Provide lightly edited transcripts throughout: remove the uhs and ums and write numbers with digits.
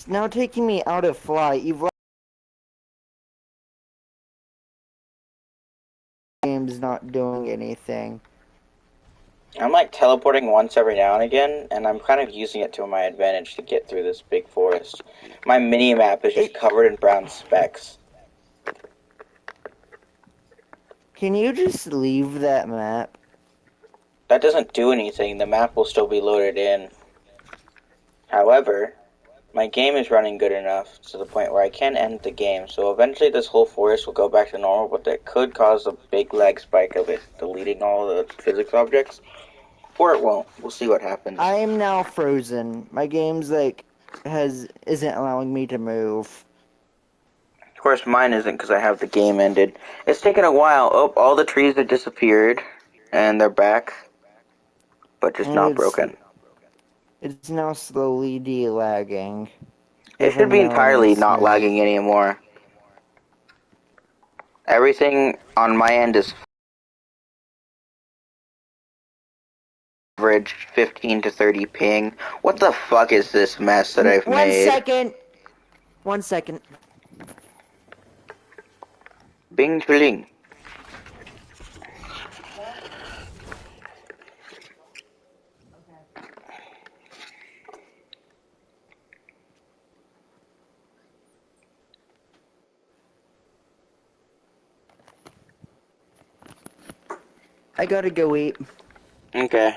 It's now taking me out of flight. You've left the game's not doing anything. I'm like teleporting once every now and again, and I'm kind of using it to my advantage to get through this big forest. My mini map is just covered in brown specks. Can you just leave that map? That doesn't do anything. The map will still be loaded in. However, my game is running good enough to the point where I can end the game, so eventually this whole forest will go back to normal, but that could cause a big lag spike of it deleting all the physics objects. Or it won't. We'll see what happens. I am now frozen. My game's like isn't allowing me to move. Of course, mine isn't because I have the game ended. It's taken a while. Oh, all the trees have disappeared, and they're back, but just not broken. It's now slowly delagging. It If I'm should be yelling entirely not smooth. lagging anymore. Everything on my end is average 15 to 30 ping. What the fuck is this mess that I've made? 1 second. Bing chling. I gotta go eat. Okay.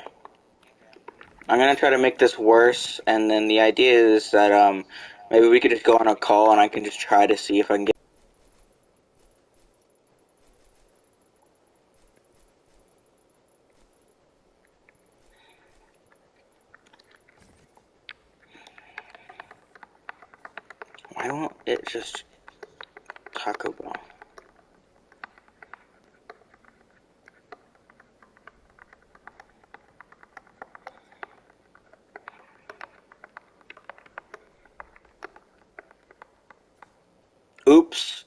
I'm gonna try to make this worse, and then the idea is that maybe we could just go on a call and I can just try to see if I can get. Why won't it just Taco Bell? Oops.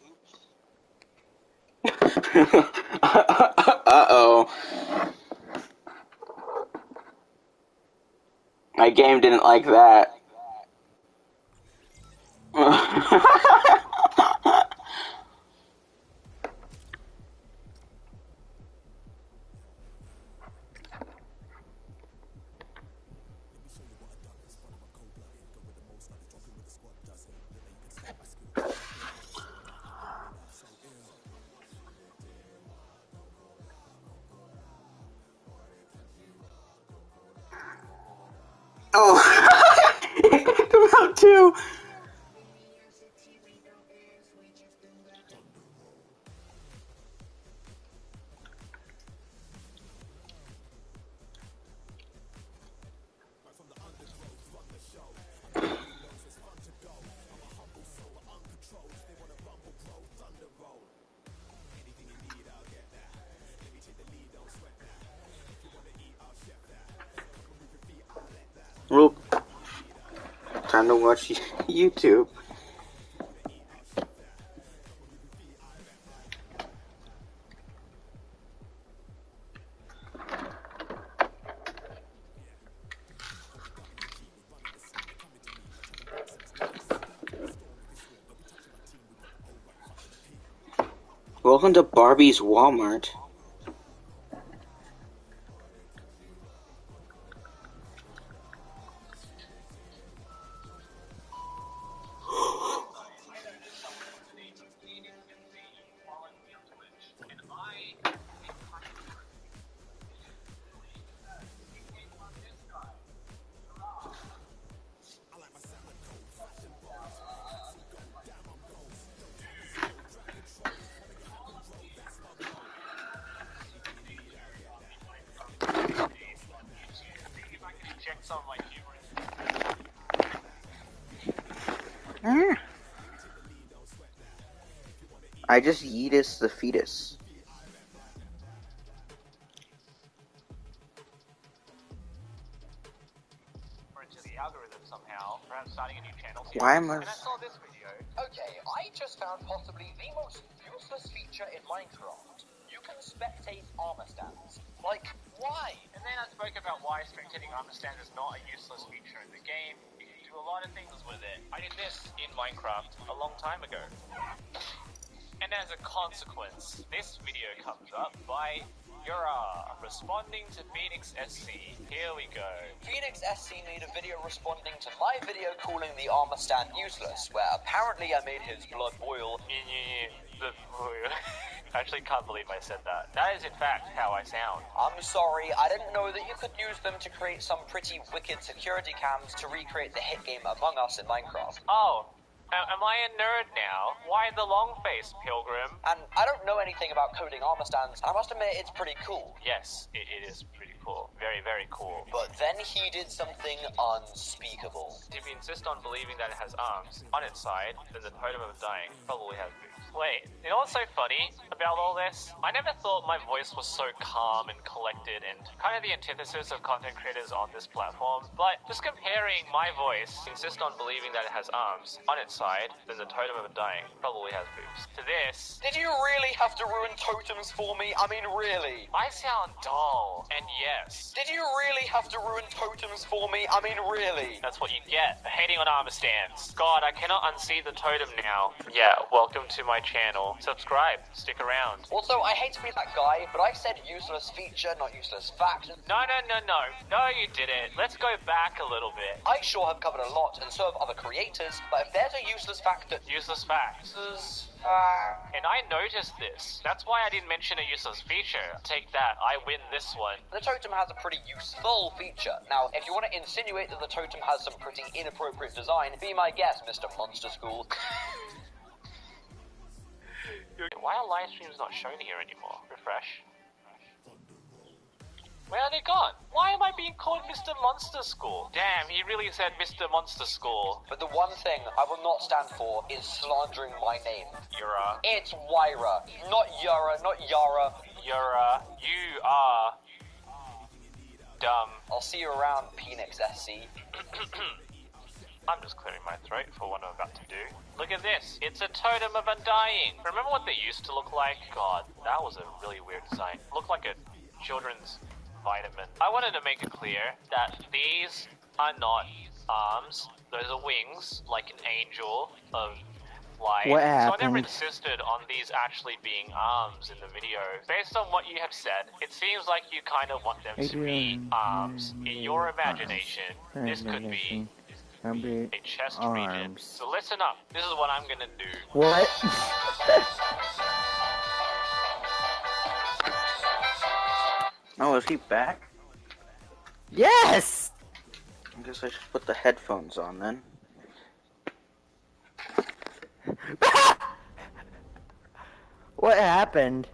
Uh-oh. My game didn't like that. Oh. About two. Well, time to watch YouTube. Welcome to Barbie's Walmart. I just yeetus the fetus. Into the algorithm somehow, perhaps starting a new channel series. Why am I? And I saw this video. Okay, I just found possibly the most useless feature in Minecraft. You can spectate armor stands. Like, why? And then I spoke about why spectating armor stands is not a useless feature in the game. If you do do a lot of things with it. I did this in Minecraft a long time ago. And as a consequence, this video comes up by Yura responding to Phoenix SC. Here we go. Phoenix SC made a video responding to my video calling the armor stand useless, where apparently I made his blood boil. I actually can't believe I said that. That is in fact how I sound. I'm sorry, I didn't know that you could use them to create some pretty wicked security cams to recreate the hit game Among Us in Minecraft. Oh. Am I a nerd now? Why the long face, Pilgrim? And I don't know anything about coding armor stands, and I must admit it's pretty cool. Yes, it is pretty cool. Very, very cool. But then he did something unspeakable. If you insist on believing that it has arms on its side, then the totem of dying probably has boobs. Wait, you know what's so funny about all this? I never thought my voice was so calm and collected and kind of the antithesis of content creators on this platform, but just comparing my voice, insist on believing that it has arms on its side, then the totem of dying probably has boobs, to this, Did you really have to ruin totems for me? I mean, really? I sound dull, and yes, Did you really have to ruin totems for me? I mean, really? that's what you get for hating on armor stands. God, I cannot unsee the totem now. Yeah, welcome to my channel. Subscribe, stick around. Also, I hate to be that guy, but I said useless feature, not useless fact. No, you didn't. Let's go back a little bit. I sure have covered a lot, and so have other creators, but if there's a useless fact that... Useless facts. And I noticed this. That's why I didn't mention a useless feature. Take that, I win this one. The totem has a pretty useful feature. Now, if you want to insinuate that the totem has some pretty inappropriate design, be my guest, Mr. Monster School. Why are live streams not shown here anymore? Refresh. Where are they gone? Why am I being called Mr. Monster School? Damn, he really said Mr. Monster School. But the one thing I will not stand for is slandering my name. Yura. It's Wyra, not Yara, not Yara. Yura. You are... dumb. I'll see you around, Phoenix SC. I'm just clearing my throat for what I'm about to do. Look at this. It's a totem of undying. Remember what they used to look like? God, that was a really weird design. Looked like a children's vitamin. I wanted to make it clear that these are not arms. Those are wings, like an angel of light. What So I never happened? insisted on these actually being arms in the video. Based on what you have said, it seems like you kind of want them to be arms. In your imagination, this could be a chest region. Arms. So listen up. This is what I'm gonna do. What? Oh, is he back? Yes! I guess I should put the headphones on then. What happened?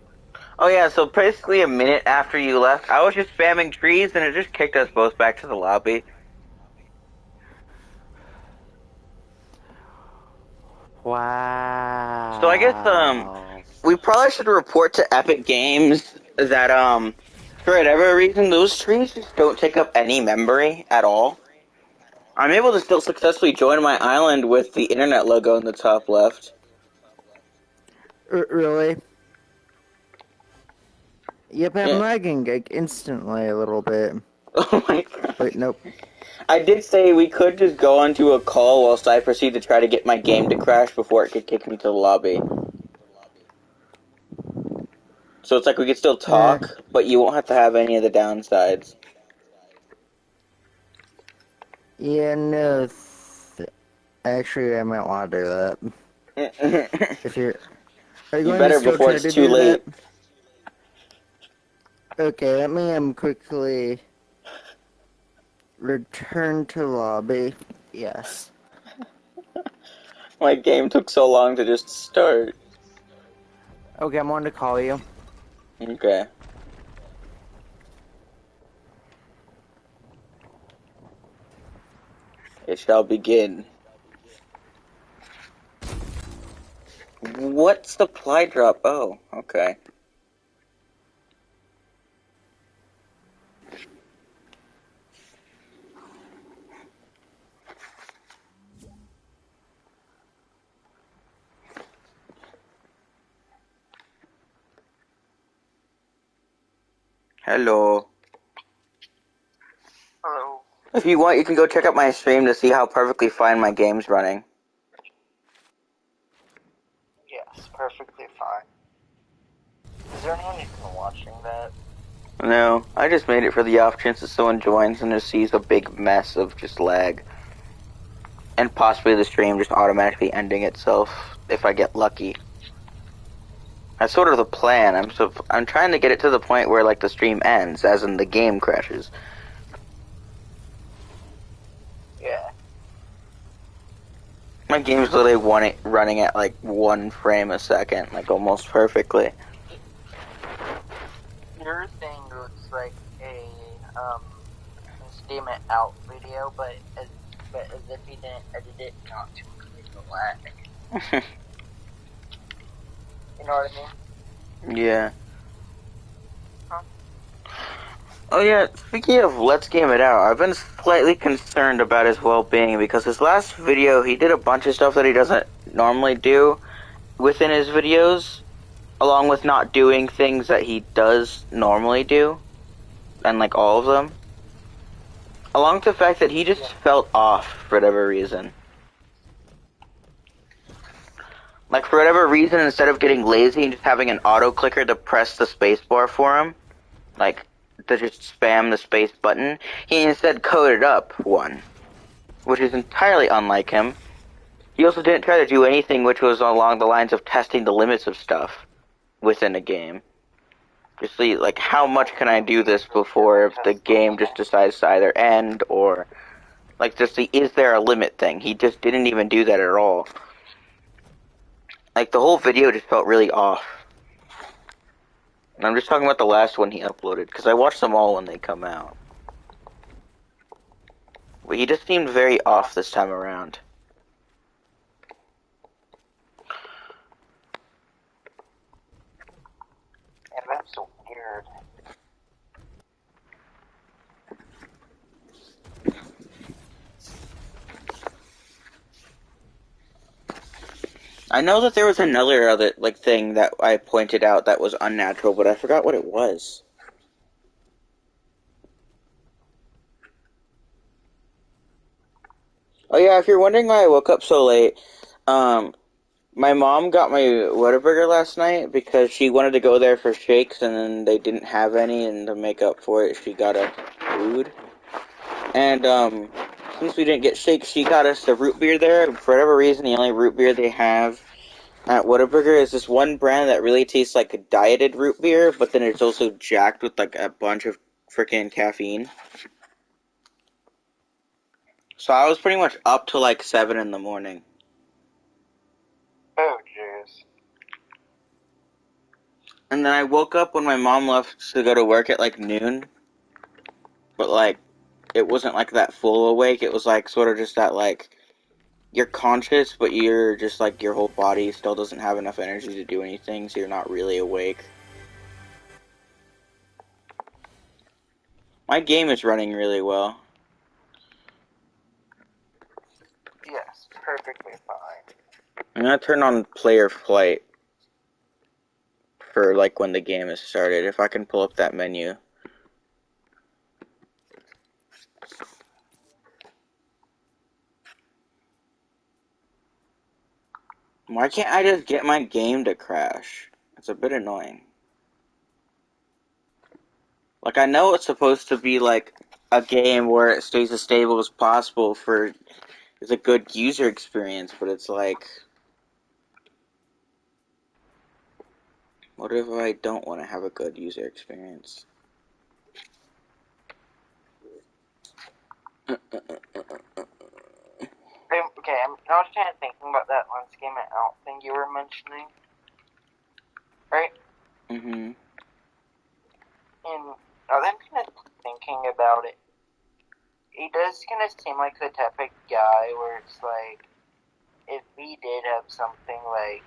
Oh yeah, so basically a minute after you left, I was just spamming trees and it just kicked us both back to the lobby. Wow. So I guess, we probably should report to Epic Games that, for whatever reason, those trees just don't take up any memory at all. I'm able to still successfully join my island with the internet logo in the top left. Really? Yep, I'm Yeah. lagging like, instantly a little bit. Oh my god. Wait, nope. I did say we could just go onto a call whilst I proceed to try to get my game to crash before it could kick me to the lobby. So it's like we could still talk, but you won't have to have any of the downsides. Yeah, no. Actually, I might want to do that. If you're... Are You going better to still before try it's to too do late. that? Okay, let me quickly return to lobby. Yes. My game took so long to just start. Okay, I'm on to call you. Okay. It shall begin. What supply drop? Oh, okay. Hello. Hello. If you want, you can go check out my stream to see how perfectly fine my game's running. Yes, perfectly fine. Is there anyone even watching that? No, I just made it for the off chance that someone joins and just sees a big mess of just lag. And possibly the stream just automatically ending itself if I get lucky. That's sort of the plan. I'm trying to get it to the point where like the stream ends, as in the game crashes. Yeah. My game's literally running at like 1 frame a second, like almost perfectly. Your thing looks like a statement out video, but as if he didn't edit it not to include the lag. You know what I mean? Yeah. Huh? Oh yeah, speaking of Let's Game It Out, I've been slightly concerned about his well-being because his last video, he did a bunch of stuff that he doesn't normally do within his videos, along with not doing things that he does normally do, and like all of them. Along with the fact that he just felt off for whatever reason. Like, for whatever reason, instead of getting lazy and just having an auto-clicker to press the spacebar for him, like, to just spam the space button, he instead coded up one, which is entirely unlike him. He also didn't try to do anything which was along the lines of testing the limits of stuff within a game. Just see, like, how much can I do this before if the game just decides to either end or, like, just the is there a limit thing. He just didn't even do that at all. Like, the whole video just felt really off. And I'm just talking about the last one he uploaded, because I watched them all when they come out. But he just seemed very off this time around. Yeah, that's so weird. I know that there was another other like thing that I pointed out that was unnatural, but I forgot what it was. Oh yeah, if you're wondering why I woke up so late, my mom got my Whataburger last night because she wanted to go there for shakes and then they didn't have any, and to make up for it, she got us food. And since we didn't get shakes, she got us the root beer there. For whatever reason, the only root beer they have at Whataburger is this one brand that really tastes like a dieted root beer, but then it's also jacked with like a bunch of freaking caffeine. So I was pretty much up till like 7 in the morning. Oh, jeez. And then I woke up when my mom left to go to work at like noon. But like, it wasn't like that full awake. It was like sort of just that like, you're conscious, but you're just like, your whole body still doesn't have enough energy to do anything, so you're not really awake. My game is running really well. Yes, perfectly fine. I'm gonna turn on player flight for like when the game is started, if I can pull up that menu. Why can't I just get my game to crash? It's a bit annoying. Like, I know it's supposed to be like a game where it stays as stable as possible for it's a good user experience, but it's like, what if I don't want to have a good user experience? Okay, I was kind of thinking about that Let's Game It Out thing you were mentioning. Right? Mm-hmm. And now that I'm kind of thinking about it, he does kind of seem like the type of guy where it's like, if he did have something like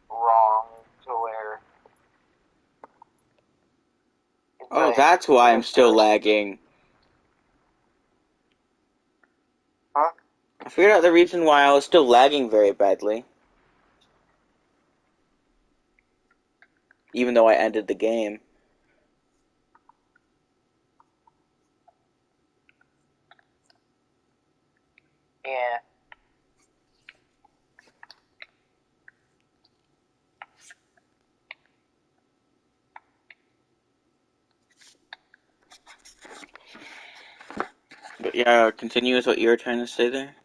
wrong to where. Oh, Like, that's why I'm still lagging. Huh? I figured out the reason why I was still lagging very badly. Even though I ended the game. Yeah. But yeah, continue with what you were trying to say there.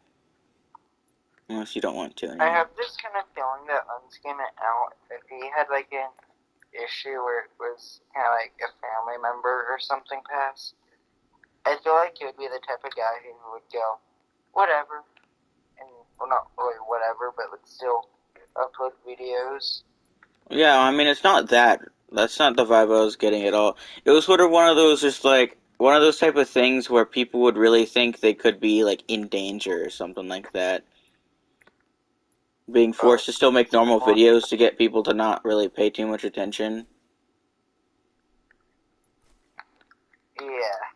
Unless you don't want to I anymore. have this kind of feeling that Unskin It Out, if he had like an issue where it was kind of like a family member or something passed, I feel like he would be the type of guy who would go, whatever, and well, not really whatever, but would still upload videos. Yeah, I mean, it's not that. That's not the vibe I was getting at all. It was sort of one of those, just like, one of those type of things where people would really think they could be, like, in danger or something like that. Being forced to still make normal videos to get people to not really pay too much attention. Yeah.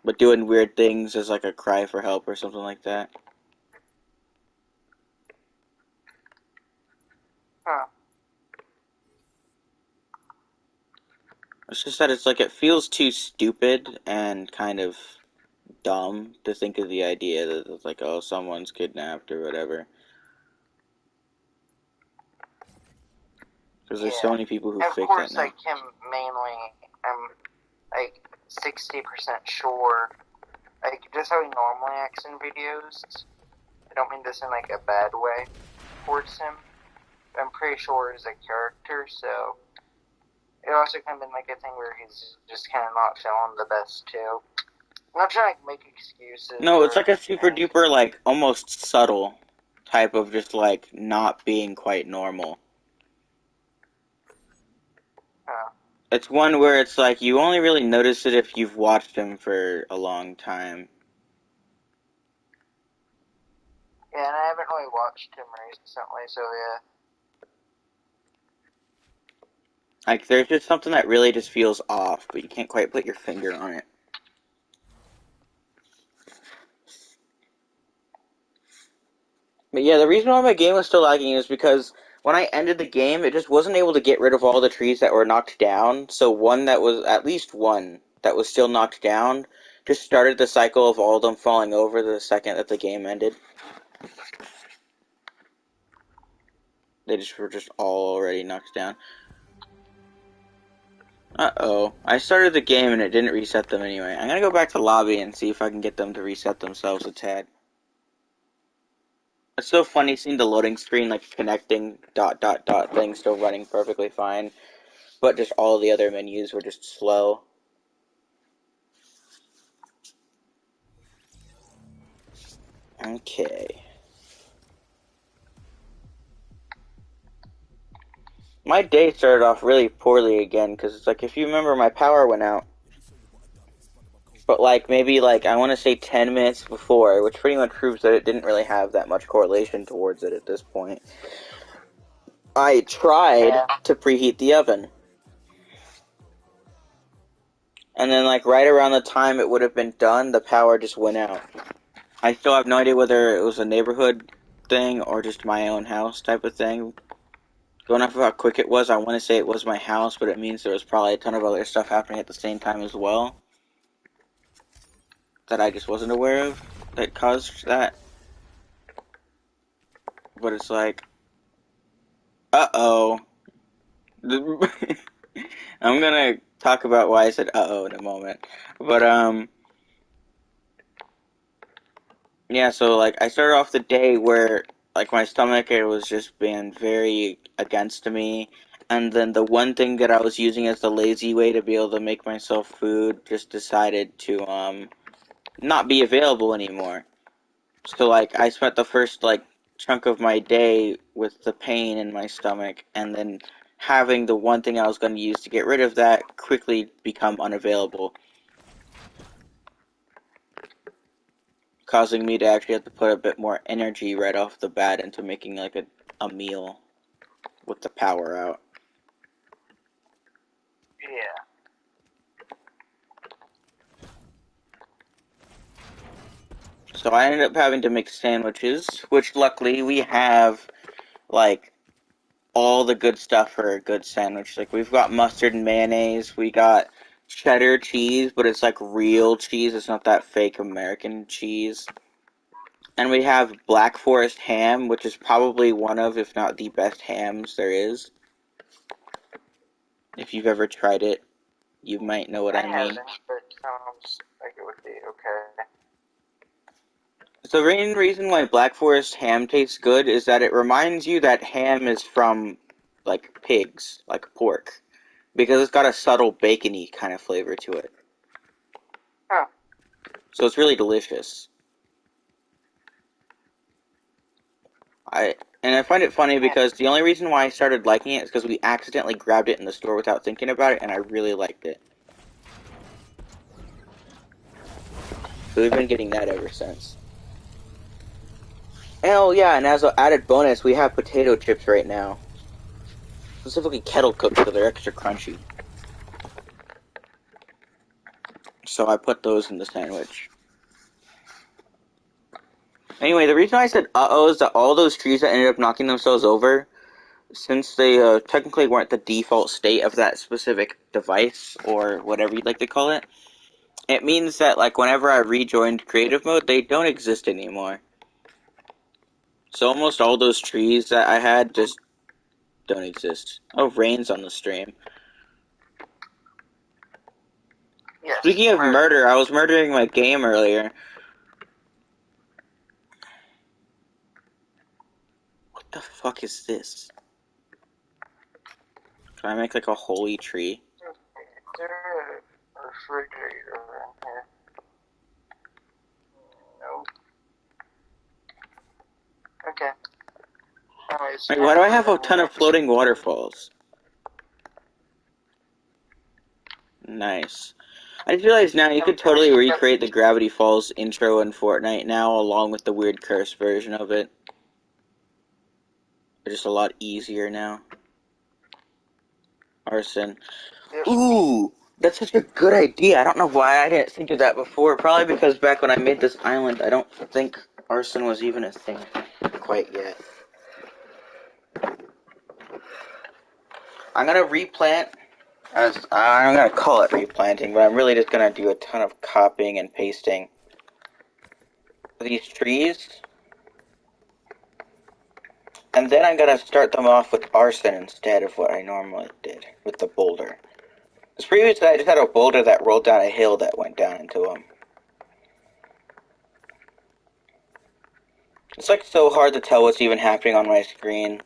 But doing weird things as, like, a cry for help or something like that. Huh. It's just that it's like, it feels too stupid and kind of dumb to think of the idea that it's like, oh, someone's kidnapped or whatever. Because there's so many people who And of fake that course, now. like him mainly, I'm like 60% sure, like just how he normally acts in videos. I don't mean this in like a bad way towards him. I'm pretty sure he's a character, so it also kind of been like a thing where he's just kind of not feeling the best too. I'm not trying to make excuses. No, it's like a super anything. duper, like, almost subtle type of just, like, not being quite normal. It's one where it's like, you only really notice it if you've watched him for a long time. Yeah, and I haven't really watched him recently, so yeah. Like, there's just something that really just feels off, but you can't quite put your finger on it. But yeah, the reason why my game was still lagging is because when I ended the game, it just wasn't able to get rid of all the trees that were knocked down. So one that was, at least one, that was still knocked down, just started the cycle of all of them falling over the second that the game ended. They just were just all already knocked down. Uh-oh. I started the game and it didn't reset them anyway. I'm gonna go back to lobby and see if I can get them to reset themselves a tad. It's so funny seeing the loading screen, like, connecting dot dot dot thing still running perfectly fine, but just all the other menus were just slow. Okay. My day started off really poorly again, because it's like, if you remember, my power went out. But, like, maybe, like, I want to say 10 minutes before, which pretty much proves that it didn't really have that much correlation towards it at this point. I tried to preheat the oven. And then, like, right around the time it would have been done, the power just went out. I still have no idea whether it was a neighborhood thing or just my own house type of thing. Going off of how quick it was, I want to say it was my house, but it means there was probably a ton of other stuff happening at the same time as well that I just wasn't aware of that caused that. But it's like, uh-oh. I'm gonna talk about why I said uh-oh in a moment. But, yeah, so, like, I started off the day where, like, my stomach, it was just being very against me, and then the one thing that I was using as the lazy way to be able to make myself food just decided to, not be available anymore. So, like, I spent the first, like, chunk of my day with the pain in my stomach, and then having the one thing I was going to use to get rid of that quickly become unavailable, causing me to actually have to put a bit more energy right off the bat into making, like, a meal with the power out. Yeah. So I ended up having to make sandwiches, which luckily we have, like, all the good stuff for a good sandwich. Like, we've got mustard and mayonnaise, we got cheddar cheese, but it's like real cheese, it's not that fake American cheese. And we have Black Forest ham, which is probably one of, if not the best hams there is. If you've ever tried it, you might know what I mean. haven't, but sounds like it would be okay. The main reason why Black Forest ham tastes good is that it reminds you that ham is from, like, pigs, like pork. Because it's got a subtle bacony kind of flavor to it. Huh. So it's really delicious. And I find it funny because the only reason why I started liking it is because we accidentally grabbed it in the store without thinking about it, and I really liked it. So we've been getting that ever since. Oh yeah, and as an added bonus, we have potato chips right now. Specifically kettle cooked, so they're extra crunchy. So I put those in the sandwich. Anyway, the reason I said uh-oh is that all those trees that ended up knocking themselves over, since they technically weren't the default state of that specific device, or whatever you'd like to call it, it means that, like, whenever I rejoined creative mode, they don't exist anymore. So almost all those trees that I had just don't exist. Oh, rain's on the stream. Yes, Speaking of murder, I was murdering my game earlier. What the fuck is this? Can I make, like, a holy tree? Is there a refrigerator around here? Nope. Okay. Anyways, Like, why do I have a ton of floating waterfalls? Nice. I just realized now you could totally recreate the Gravity Falls intro in Fortnite now, along with the weird curse version of it. They're just a lot easier now. Arson. Ooh! That's such a good idea. I don't know why I didn't think of that before. Probably because back when I made this island, I don't think arson was even a thing quite yet. I'm gonna replant. I'm gonna call it replanting, but I'm really just gonna do a ton of copying and pasting these trees. And then I'm gonna start them off with arson instead of what I normally did with the boulder. Because previously I just had a boulder that rolled down a hill that went down into them. It's like so hard to tell what's even happening on my screen.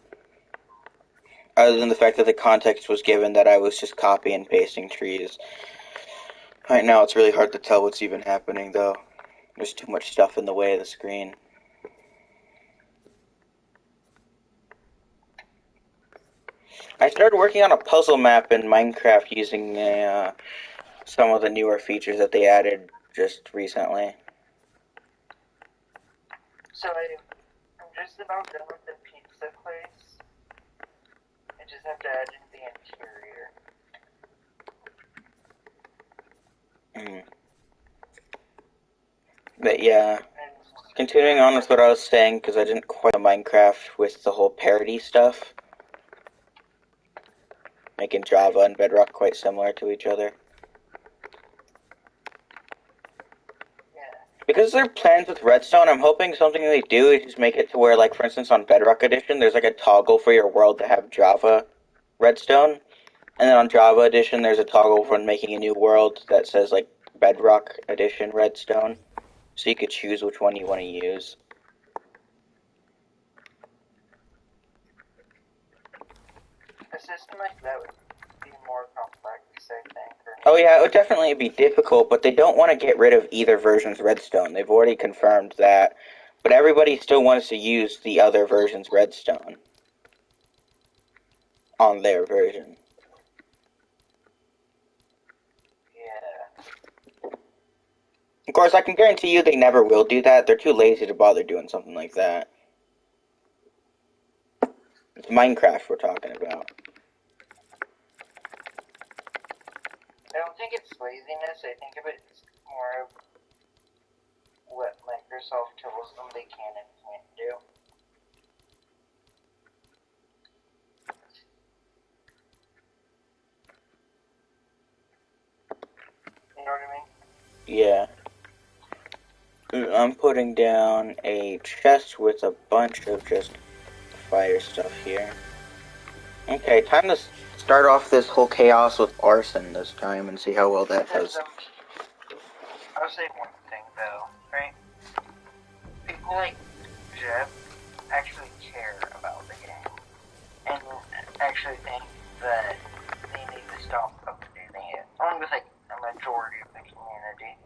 Other than the fact that the context was given that I was just copy and pasting trees. Right now it's really hard to tell what's even happening though. There's too much stuff in the way of the screen. I started working on a puzzle map in Minecraft using some of the newer features that they added just recently. So I'm just about done with the pizza place. I just have to add in the interior. But yeah, continuing on with what I was saying, because I didn't quite know Minecraft with the whole parody stuff, making Java and Bedrock quite similar to each other. Because there are plans with Redstone, I'm hoping something they do is just make it to where, like, for instance, on Bedrock Edition, there's like a toggle for your world to have Java Redstone, and then on Java Edition, there's a toggle for making a new world that says, like, Bedrock Edition Redstone, so you could choose which one you want to use. A system like that would be more complex, I think. Oh yeah, it would definitely be difficult, but they don't want to get rid of either version's Redstone. They've already confirmed that. But everybody still wants to use the other version's Redstone on their version. Yeah. Of course, I can guarantee you they never will do that. They're too lazy to bother doing something like that. It's Minecraft we're talking about. I don't think it's laziness. I think of it as more of what Microsoft tells them they can and can't do. You know what I mean? Yeah. I'm putting down a chest with a bunch of just fire stuff here. Okay, time to start off this whole chaos with arson this time and see how well that does. I'll say one thing though, right? People like Jeff actually care about the game and actually think that they need to stop updating it, along with like a majority of the community.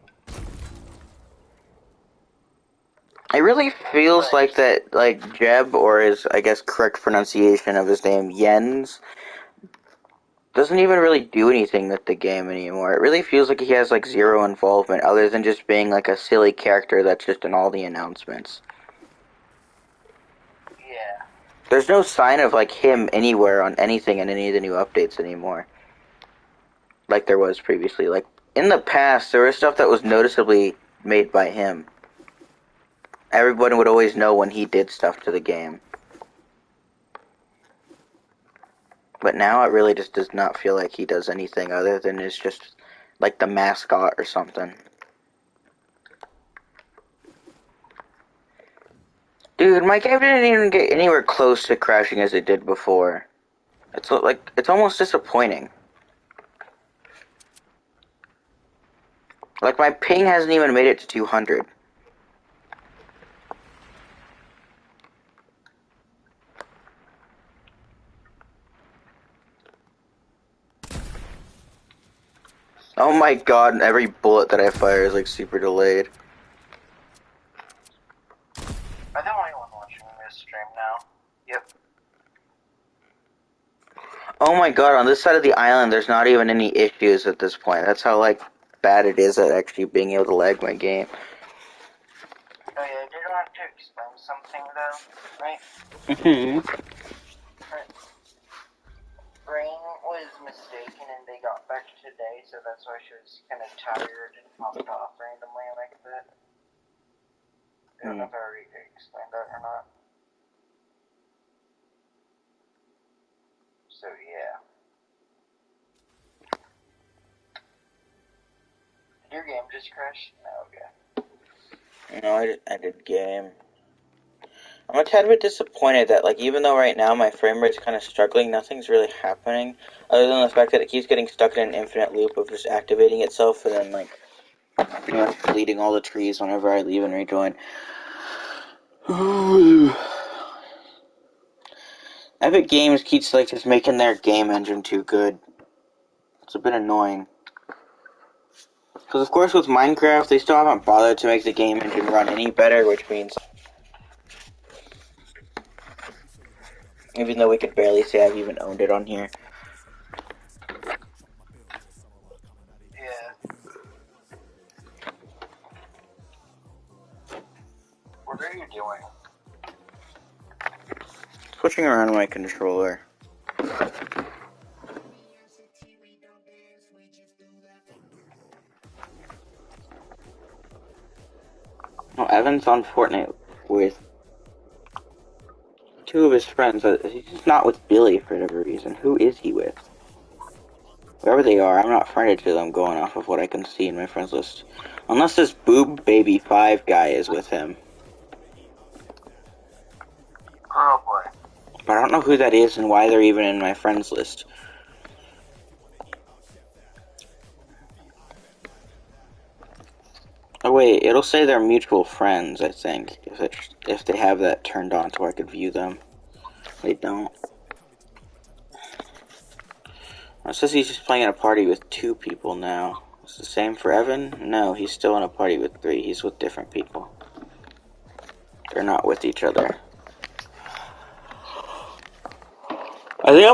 It really feels like that, like Jeb, or his, I guess, correct pronunciation of his name, Jens, doesn't even really do anything with the game anymore. It really feels like he has like zero involvement other than just being like a silly character that's just in all the announcements. Yeah. There's no sign of like him anywhere on anything in any of the new updates anymore. Like there was previously. Like in the past, there was stuff that was noticeably made by him. Everyone would always know when he did stuff to the game. But now it really just does not feel like he does anything other than is just like the mascot or something. Dude, my game didn't even get anywhere close to crashing as it did before. It's almost disappointing. Like my ping hasn't even made it to 200. Oh my god, every bullet that I fire is like super delayed. I'm the only one watching this stream now. Yep. Oh my god, on this side of the island there's not even any issues at this point. That's how like bad it is at actually being able to lag my game. Oh yeah, I did want to explain something though, right? Brain was mistaken and they got back today, so that's why she was kind of tired and popped off randomly like that. I don't know if I already explained that or not. So yeah. Did your game just crash? No, okay. No, I did game. I'm a tad bit disappointed that, like, even though right now my frame rate's kind of struggling, nothing's really happening, other than the fact that it keeps getting stuck in an infinite loop of just activating itself and then, like, pretty much deleting all the trees whenever I leave and rejoin. Epic Games keeps, like, just making their game engine too good. It's a bit annoying. Because, of course, with Minecraft, they still haven't bothered to make the game engine run any better, which means even though we could barely say I've even owned it on here. Yeah. What are you doing? Switching around my controller. Oh, Evan's on Fortnite with two of his friends. He's not with Billy for whatever reason. Who is he with? Whoever they are, I'm not friended to them going off of what I can see in my friends list. Unless this Boob Baby 5 guy is with him. Oh boy. But I don't know who that is and why they're even in my friends list. Oh wait, it'll say they're mutual friends, I think, if they have that turned on so I could view them. They don't. It says he's just playing in a party with 2 people now. Is the same for Evan? No, he's still in a party with 3. He's with different people. They're not with each other. I think I'm